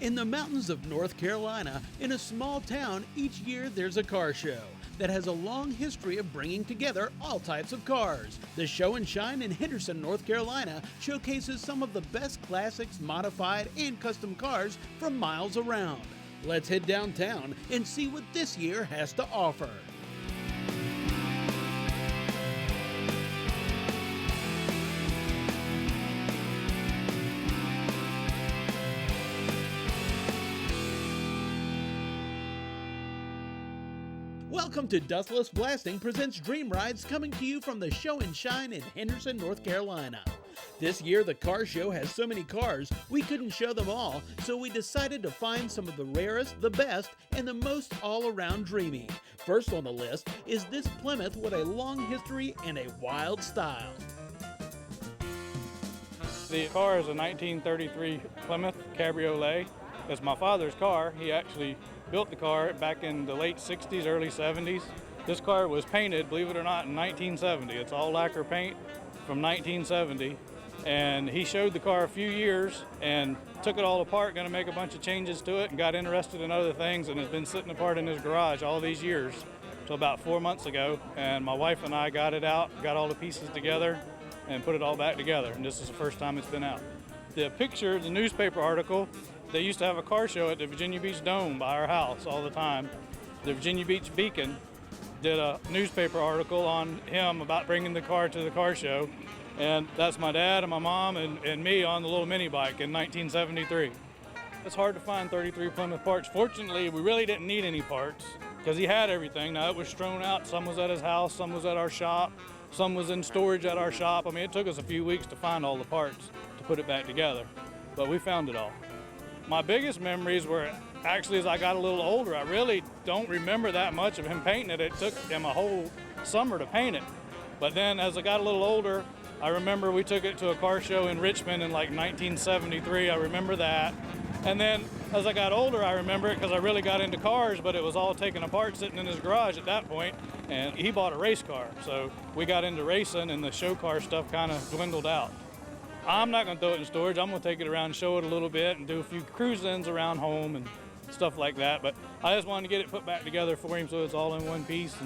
In the mountains of North Carolina, in a small town, each year there's a car show that has a long history of bringing together all types of cars. The Show and Shine in Henderson, North Carolina showcases some of the best classics, modified, and custom cars from miles around. Let's head downtown and see what this year has to offer. Welcome to Dustless Blasting presents Dream Rides, coming to you from the Show and Shine in Henderson, North Carolina. This year the car show has so many cars we couldn't show them all, so we decided to find some of the rarest, the best, and the most all-around dreamy. First on the list is this Plymouth with a long history and a wild style. The car is a 1933 Plymouth Cabriolet. It's my father's car. He actually built the car back in the late 60s, early 70s. This car was painted, believe it or not, in 1970. It's all lacquer paint from 1970. And he showed the car a few years and took it all apart, going to make a bunch of changes to it, and got interested in other things, and has been sitting apart in his garage all these years till about 4 months ago. And my wife and I got it out, got all the pieces together, and put it all back together. And this is the first time it's been out. The picture, the newspaper article, they used to have a car show at the Virginia Beach Dome by our house all the time. The Virginia Beach Beacon did a newspaper article on him about bringing the car to the car show. And that's my dad and my mom and me on the little mini bike in 1973. It's hard to find 33 Plymouth parts. Fortunately, we really didn't need any parts because he had everything. Now, it was strewn out. Some was at his house, some was at our shop, some was in storage at our shop. I mean, it took us a few weeks to find all the parts to put it back together, but we found it all. My biggest memories were actually as I got a little older. I really don't remember that much of him painting it. It took him a whole summer to paint it. But then as I got a little older, I remember we took it to a car show in Richmond in like 1973. I remember that. And then as I got older, I remember it because I really got into cars, but it was all taken apart sitting in his garage at that point. And he bought a race car. So we got into racing and the show car stuff kind of dwindled out. I'm not going to throw it in storage. I'm going to take it around and show it a little bit and do a few cruise-ins around home and stuff like that. But I just wanted to get it put back together for him so it's all in one piece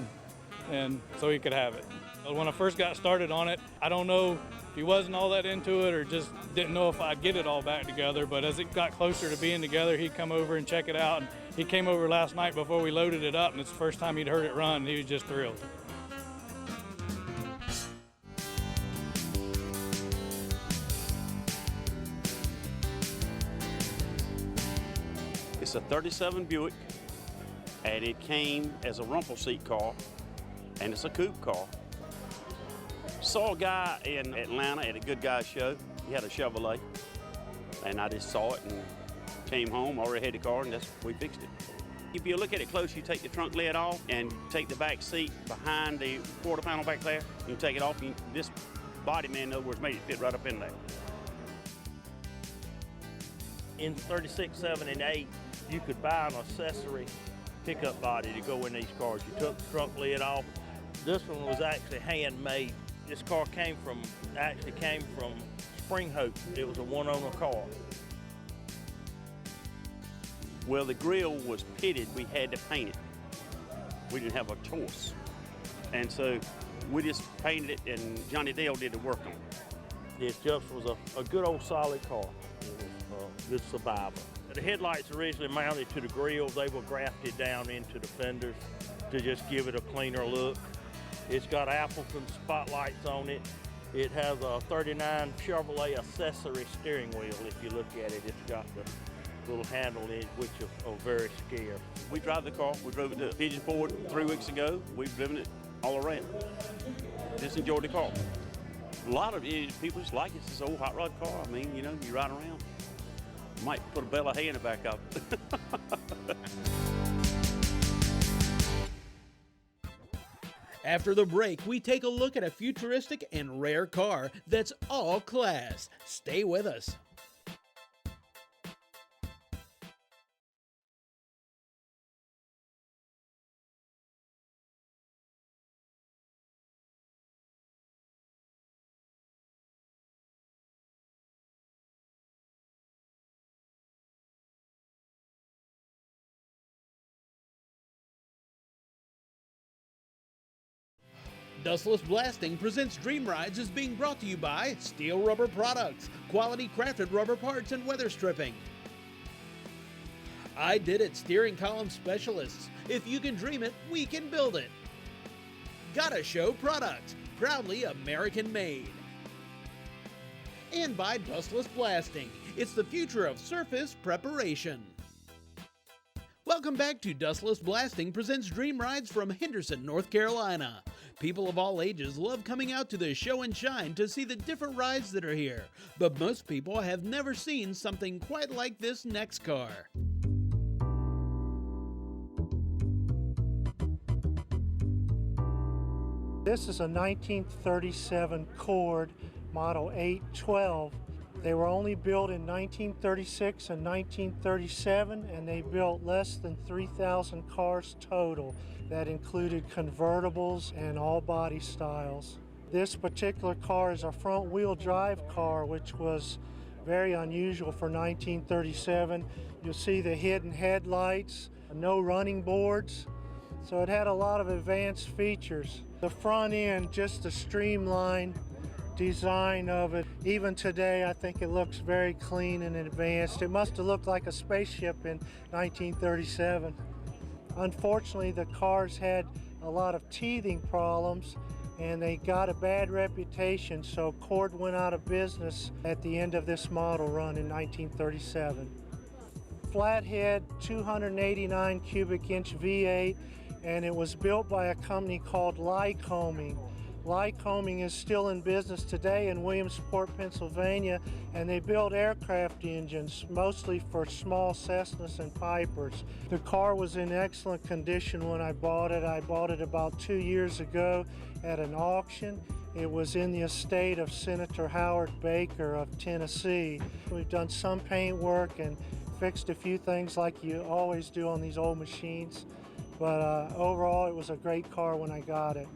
and so he could have it. When I first got started on it, I don't know if he wasn't all that into it or just didn't know if I'd get it all back together. But as it got closer to being together, he'd come over and check it out. And he came over last night before we loaded it up, and it's the first time he'd heard it run, and he was just thrilled. It's a 37 Buick, and it came as a rumple seat car, and it's a coupe car. Saw a guy in Atlanta at a Good Guys show. He had a Chevrolet, and I just saw it and came home, already had the car, and we fixed it. If you look at it close, you take the trunk lid off and take the back seat behind the quarter panel back there. You take it off, and this body man, in other words, made it fit right up in there. In 36, 7, and 8, you could buy an accessory pickup body to go in these cars. You took the trunk lid off. This one was actually handmade. This car actually came from Spring Hope. It was a one-owner car. Well, the grill was pitted. We had to paint it. We didn't have a choice. And so we just painted it, and Johnny Dale did the work on it. It just was a good old solid car. It was a good survivor. The headlights originally mounted to the grill. They were grafted down into the fenders to just give it a cleaner look. It's got Appleton spotlights on it. It has a 39 Chevrolet accessory steering wheel. If you look at it, it's got the little handle in it, which are very scarce. We drive the car. We drove it to Pigeon Forward 3 weeks ago. We've driven it all around. Just enjoyed the car. A lot of people just like it. It's this old hot rod car. I mean, you know, you ride around. Might put a bale of hay in the back of it. After the break, we take a look at a futuristic and rare car that's all class. Stay with us. Dustless Blasting presents Dream Rides is being brought to you by Steel Rubber Products, quality crafted rubber parts and weather stripping. I Did It Steering Column Specialists. If you can dream it, we can build it. Gotta Show Products, proudly American made. And by Dustless Blasting. It's the future of surface preparation. Welcome back to Dustless Blasting presents Dream Rides from Henderson, North Carolina. People of all ages love coming out to the show and shine to see the different rides that are here, but most people have never seen something quite like this next car. This is a 1937 Cord Model 812. They were only built in 1936 and 1937, and they built less than 3,000 cars total. That included convertibles and all body styles. This particular car is a front-wheel drive car, which was very unusual for 1937. You'll see the hidden headlights, no running boards, so it had a lot of advanced features. The front end, just a streamlined design of it. Even today, I think it looks very clean and advanced. It must have looked like a spaceship in 1937. Unfortunately, the cars had a lot of teething problems and they got a bad reputation, so Cord went out of business at the end of this model run in 1937. Flathead 289 cubic inch V8, and it was built by a company called Lycoming. Lycoming is still in business today in Williamsport, Pennsylvania, and they build aircraft engines, mostly for small Cessnas and Pipers. The car was in excellent condition when I bought it. I bought it about 2 years ago at an auction. It was in the estate of Senator Howard Baker of Tennessee. We've done some paint work and fixed a few things like you always do on these old machines, but overall it was a great car when I got it.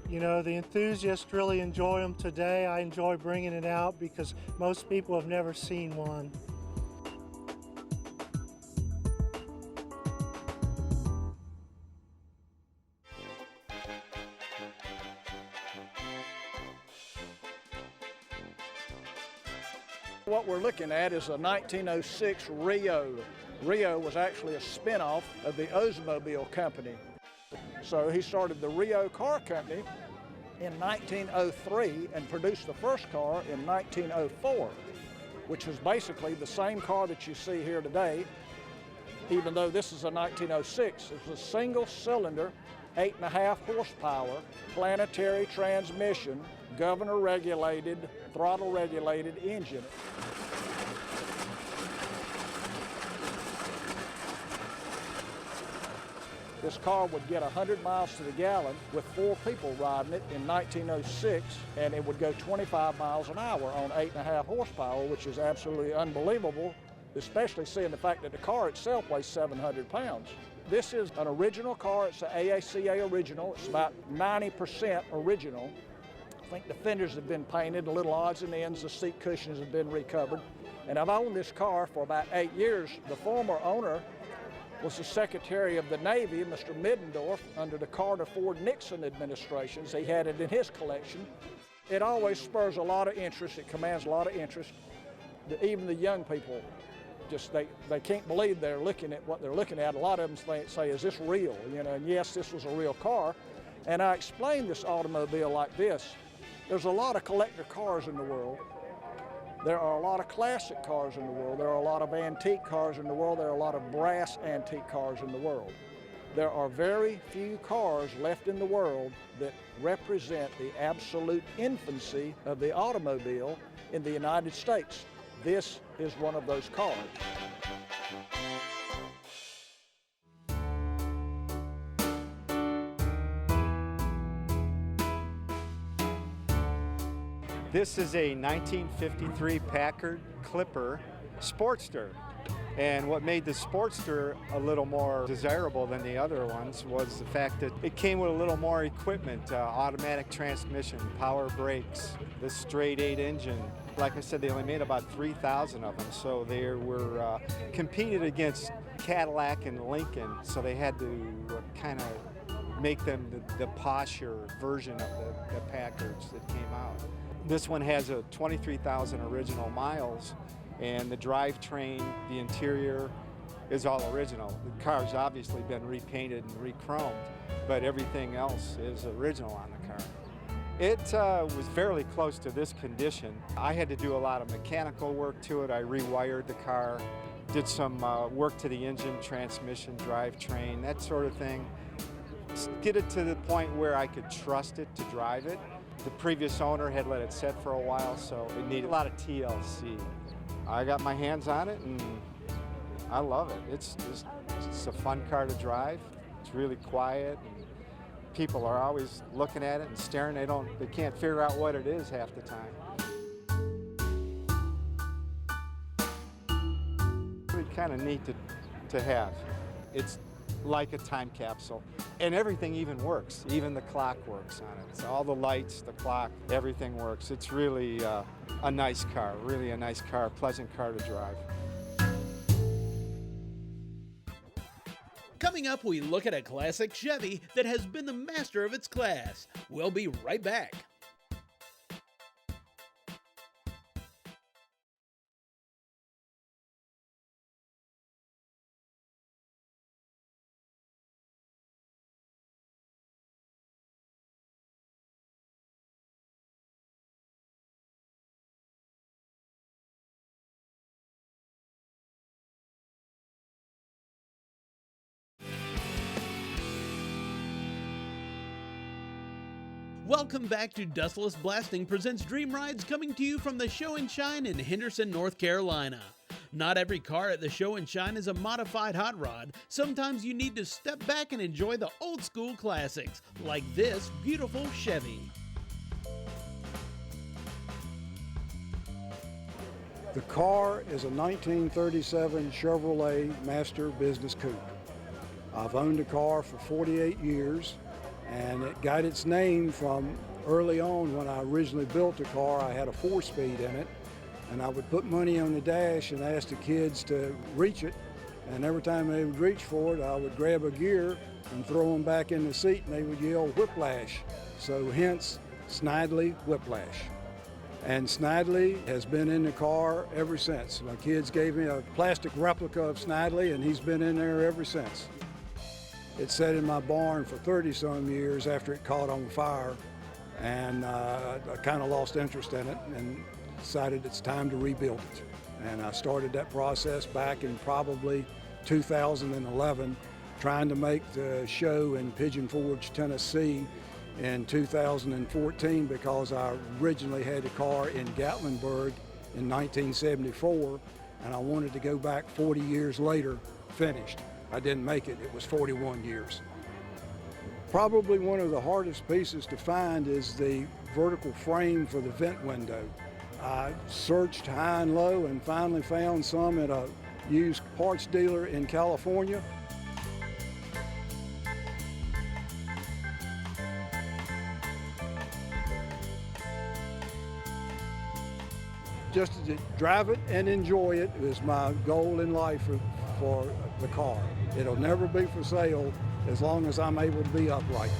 You know, the enthusiasts really enjoy them today. I enjoy bringing it out because most people have never seen one. What we're looking at is a 1906 Rio. Rio was actually a spinoff of the Oldsmobile Company. So he started the Rio Car Company in 1903 and produced the first car in 1904, which is basically the same car that you see here today, even though this is a 1906. It's a single cylinder, 8.5 horsepower, planetary transmission, governor regulated, throttle regulated engine. This car would get 100 miles to the gallon with 4 people riding it in 1906, and it would go 25 miles an hour on 8.5 horsepower, which is absolutely unbelievable, especially seeing the fact that the car itself weighs 700 pounds. This is an original car. It's an AACA original. It's about 90% original. I think the fenders have been painted, a little odds and ends, the seat cushions have been recovered. And I've owned this car for about 8 years. The former owner was the Secretary of the Navy, Mr. Middendorf, under the Carter Ford Nixon administrations. He had it in his collection. It always spurs a lot of interest. It commands a lot of interest. Even the young people, just they can't believe they're looking at what they're looking at. A lot of them say, is this real? You know, and yes, this was a real car. And I explained this automobile like this. There's a lot of collector cars in the world. There are a lot of classic cars in the world. There are a lot of antique cars in the world. There are a lot of brass antique cars in the world. There are very few cars left in the world that represent the absolute infancy of the automobile in the United States. This is one of those cars. This is a 1953 Packard Clipper Sportster. And what made the Sportster a little more desirable than the other ones was the fact that it came with a little more equipment, automatic transmission, power brakes, the straight 8 engine. Like I said, they only made about 3,000 of them, so they were competed against Cadillac and Lincoln, so they had to kind of make them the posher version of the Packards that came out. This one has a 23,000 original miles, and the drivetrain, the interior is all original. The car's obviously been repainted and re-chromed, but everything else is original on the car. It was fairly close to this condition. I had to do a lot of mechanical work to it. I rewired the car, did some work to the engine, transmission, drivetrain, that sort of thing. Get it to the point where I could trust it to drive it. The previous owner had let it sit for a while, so it needed a lot of TLC. I got my hands on it and I love it. It's a fun car to drive. It's really quiet. And people are always looking at it and staring. They can't figure out what it is half the time. Really kind of neat to have. It's like a time capsule. And everything even works. Even the clock works on it. So all the lights, the clock, everything works. It's really a nice car, really a nice car, pleasant car to drive. Coming up, we look at a classic Chevy that has been the master of its class. We'll be right back. Welcome back to Dustless Blasting presents Dream Rides, coming to you from the Show and Shine in Henderson, North Carolina. Not every car at the Show and Shine is a modified hot rod. Sometimes you need to step back and enjoy the old school classics, like this beautiful Chevy. The car is a 1937 Chevrolet Master Business Coupe. I've owned the car for 48 years. And it got its name from early on when I originally built the car. I had a 4-speed in it, and I would put money on the dash and ask the kids to reach it. And every time they would reach for it, I would grab a gear and throw them back in the seat, and they would yell whiplash. So hence Snidely Whiplash. And Snidely has been in the car ever since. My kids gave me a plastic replica of Snidely, and he's been in there ever since. It sat in my barn for 30-some years after it caught on fire, and I kind of lost interest in it and decided it's time to rebuild it. And I started that process back in probably 2011, trying to make the show in Pigeon Forge, Tennessee in 2014 because I originally had a car in Gatlinburg in 1974, and I wanted to go back 40 years later, finished. I didn't make it. It was 41 years. Probably one of the hardest pieces to find is the vertical frame for the vent window. I searched high and low and finally found some at a used parts dealer in California. Just to drive it and enjoy it is my goal in life for the car. It'll never be for sale as long as I'm able to be upright.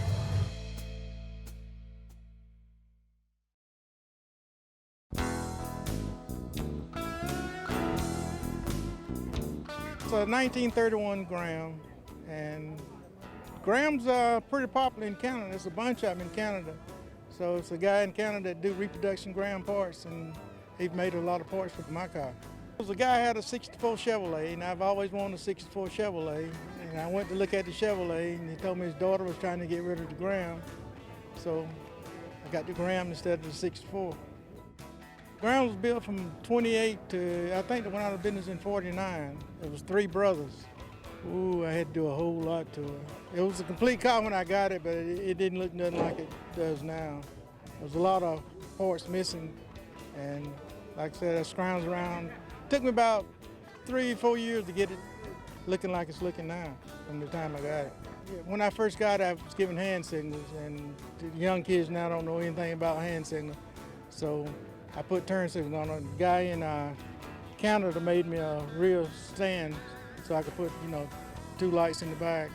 It's a 1931 Graham, and Grahams are pretty popular in Canada. There's a bunch of them in Canada. So it's a guy in Canada that do reproduction Graham parts, and he made a lot of parts for my car. The guy had a 64 Chevrolet, and I've always wanted a 64 Chevrolet. And I went to look at the Chevrolet, and he told me his daughter was trying to get rid of the Graham. So I got the Graham instead of the 64. Graham was built from 28 to, I think it went out of business in 49. It was 3 brothers. Ooh, I had to do a whole lot to it. It was a complete car when I got it, but it didn't look nothing like it does now. There was a lot of parts missing, and like I said, I scrounged around. It took me about 3 or 4 years to get it looking like it's looking now from the time I got it. When I first got it, I was giving hand signals, and the young kids now don't know anything about hand signals. So I put turn signals on it. The guy in Canada made me a real stand so I could put, 2 lights in the back.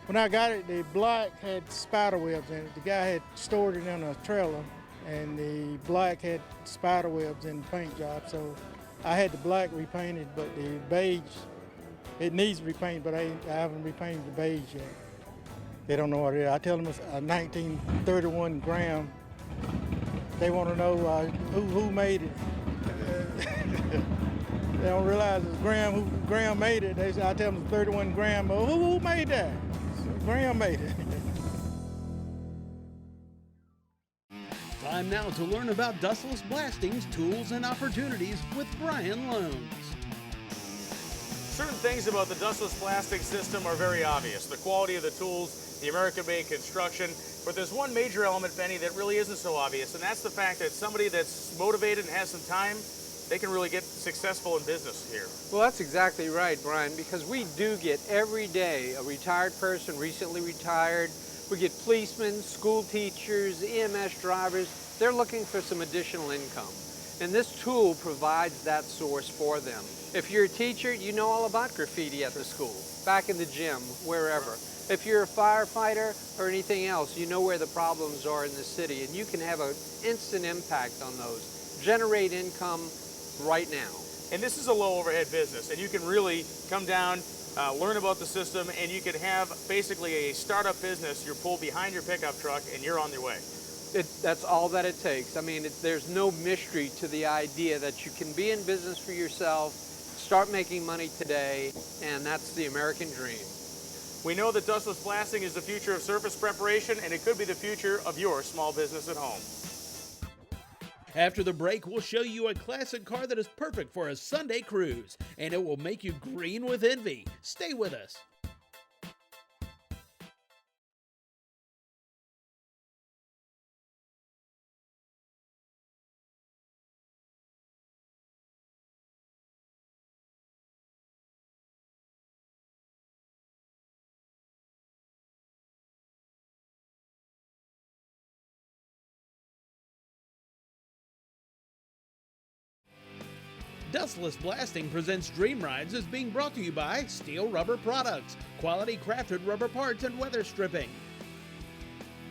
When I got it, the black had spider webs in it. The guy had stored it in a trailer, and the black had spider webs in the paint job. So I had the black repainted, but the beige, it needs repaint, but I haven't repainted the beige yet. They don't know what it is. I tell them it's a 1931 Graham. They want to know who made it. They don't realize it's Graham. Who Graham made it? I tell them it's 31 Graham. But who made that? Graham made it. Time now to learn about Dustless Blasting's tools and opportunities with Brian Loans. Certain things about the Dustless blasting system are very obvious. The quality of the tools, the American-made construction, but there's one major element, Benny, that really isn't so obvious, and that's the fact that somebody that's motivated and has some time, they can really get successful in business here. Well, that's exactly right, Brian, because we do get every day a retired person, recently retired. We get policemen, school teachers, EMS drivers. They're looking for some additional income. And this tool provides that source for them. If you're a teacher, you know all about graffiti at the school, back in the gym, wherever. If you're a firefighter or anything else, you know where the problems are in the city, and you can have an instant impact on those. Generate income right now. And this is a low overhead business, and you can really come down, learn about the system, and you can have basically a startup business. You're pulled behind your pickup truck, and you're on your way. That's all that it takes. I mean, there's no mystery to the idea that you can be in business for yourself, start making money today, and that's the American dream. We know that Dustless blasting is the future of surface preparation, and it could be the future of your small business at home. After the break, we'll show you a classic car that is perfect for a Sunday cruise, and it will make you green with envy. Stay with us. Dustless Blasting presents Dream Rides is being brought to you by Steel Rubber Products, quality crafted rubber parts and weather stripping.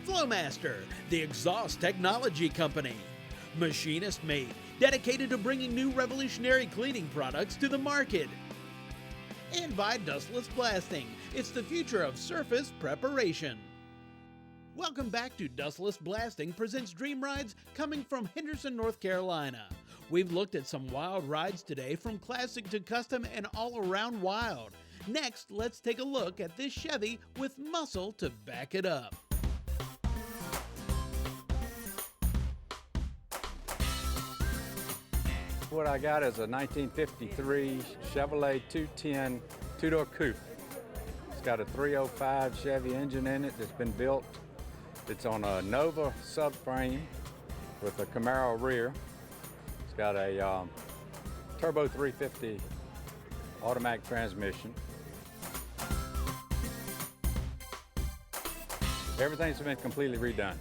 Flowmaster, the exhaust technology company. Machinist Made, dedicated to bringing new revolutionary cleaning products to the market. And by Dustless Blasting, it's the future of surface preparation. Welcome back to Dustless Blasting presents Dream Rides coming from Henderson, North Carolina. We've looked at some wild rides today, from classic to custom and all around wild. Next, let's take a look at this Chevy with muscle to back it up. What I got is a 1953 Chevrolet 210 two-door coupe. It's got a 305 Chevy engine in it that's been built. It's on a Nova subframe with a Camaro rear. It's got a turbo 350 automatic transmission. Everything's been completely redone.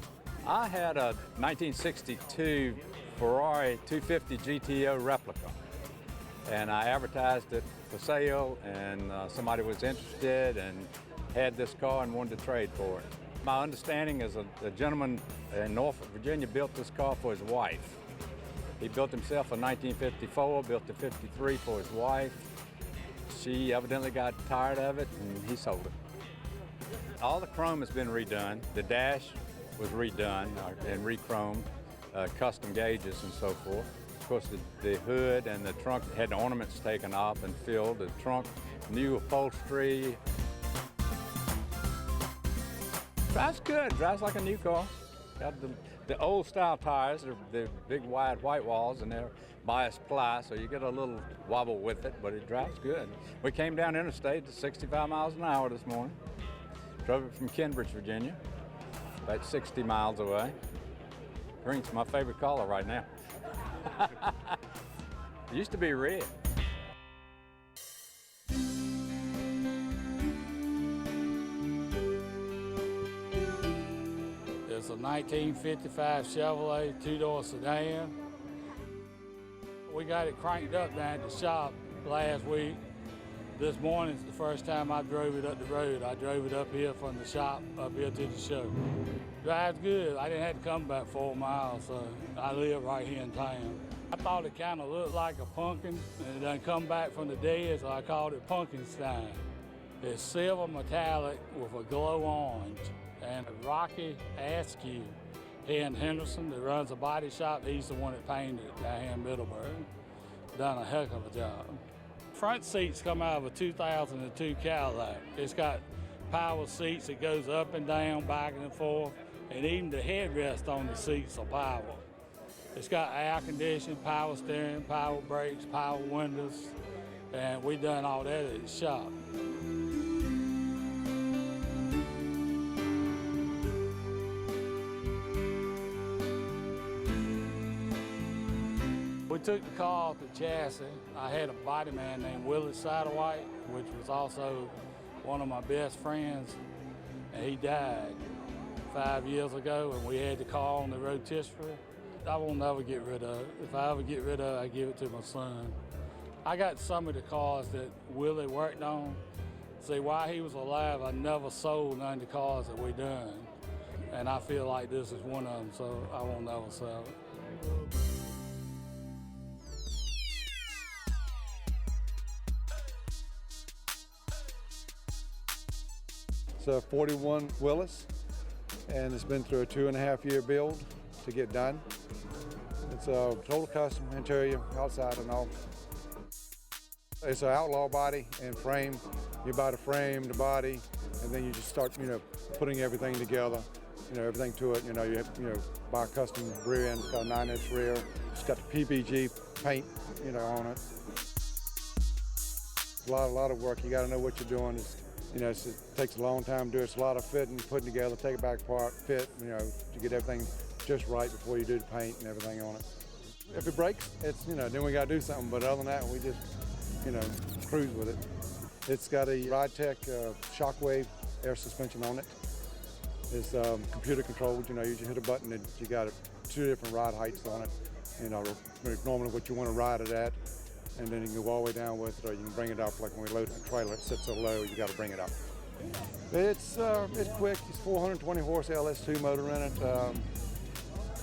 I had a 1962 Ferrari 250 GTO replica, and I advertised it for sale, and somebody was interested and had this car and wanted to trade for it. My understanding is a gentleman in Norfolk, Virginia built this car for his wife. He built himself a 1954, built a 53 for his wife. She evidently got tired of it and he sold it. All the chrome has been redone. The dash was redone and re-chromed, custom gauges and so forth. Of course, the hood and the trunk had the ornaments taken off and filled. The trunk, new upholstery. Drives good, drives like a new car. Got the old style tires, they're big wide white walls, and they're biased ply, so you get a little wobble with it, but it drives good. We came down interstate to 65 miles an hour this morning. Drove it from Cambridge, Virginia, about 60 miles away. Green's my favorite color right now. It used to be red. It's a 1955 Chevrolet two-door sedan. We got it cranked up down at the shop last week. This morning's the first time I drove it up the road. I drove it up here from the shop up here to the show. Drives good. I didn't have to come about 4 miles, so I live right here in town. I thought it kind of looked like a pumpkin, and it done come back from the dead, so I called it Pumpkinstein. It's silver metallic with a glow orange, and Rocky Askew here in Henderson that runs a body shop, he's the one that painted it down here in Middleburg. Done a heck of a job. Front seats come out of a 2002 Cadillac. It's got power seats that goes up and down, back and forth, and even the headrest on the seats are power. It's got air conditioning, power steering, power brakes, power windows, and we done all that at the shop. We took the car off the chassis. I had a body man named Willie Satterwhite, which was also one of my best friends, and he died 5 years ago, and we had the car on the rotisserie. I won't never get rid of it. If I ever get rid of it, I give it to my son. I got some of the cars that Willie worked on. See, while he was alive, I never sold none of the cars that we done. And I feel like this is one of them, so I won't never sell it. It's a 41 Willis, and it's been through a 2.5-year build to get done. It's a total custom interior, outside and all. It's an outlaw body and frame. You buy the frame, the body, and then you just start, putting everything together, everything to it. You buy a custom rear end. It's got a 9-inch rear. It's got the PBG paint, on it. It's a lot of work. You got to know what you're doing. It takes a long time to do it. It's a lot of fitting, putting together, take it back apart, fit, to get everything just right before you do the paint and everything on it. If it breaks, then we got to do something. But other than that, we just, cruise with it. It's got a Ridez Shockwave air suspension on it. It's computer controlled. You just hit a button and you got 2 different ride heights on it. Normally what you want to ride it at. And then you can go all the way down with it, or you can bring it up. Like when we load a trailer, it sits so low, you got to bring it up. It's quick. It's 420 horse LS2 motor in it.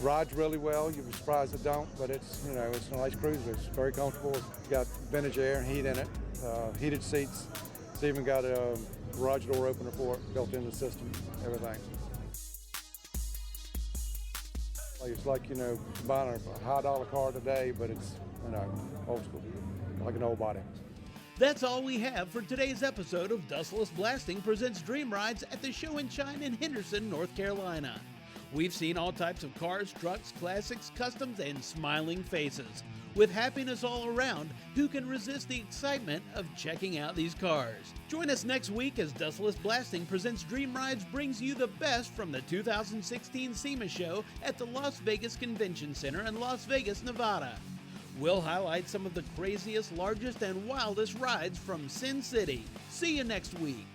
Rides really well. You'd be surprised it don't, but it's a nice cruiser. It's very comfortable. It's got vintage air and heat in it. Heated seats. It's even got a garage door opener for it built into the system. Everything. It's like buying a high dollar car today, but it's old school, like an old body. That's all we have for today's episode of Dustless Blasting presents Dream Rides at the Show and Shine in Henderson, North Carolina. We've seen all types of cars, trucks, classics, customs, and smiling faces. With happiness all around, who can resist the excitement of checking out these cars? Join us next week as Dustless Blasting presents Dream Rides brings you the best from the 2016 SEMA show at the Las Vegas Convention Center in Las Vegas, Nevada. We'll highlight some of the craziest, largest, and wildest rides from Sin City. See you next week.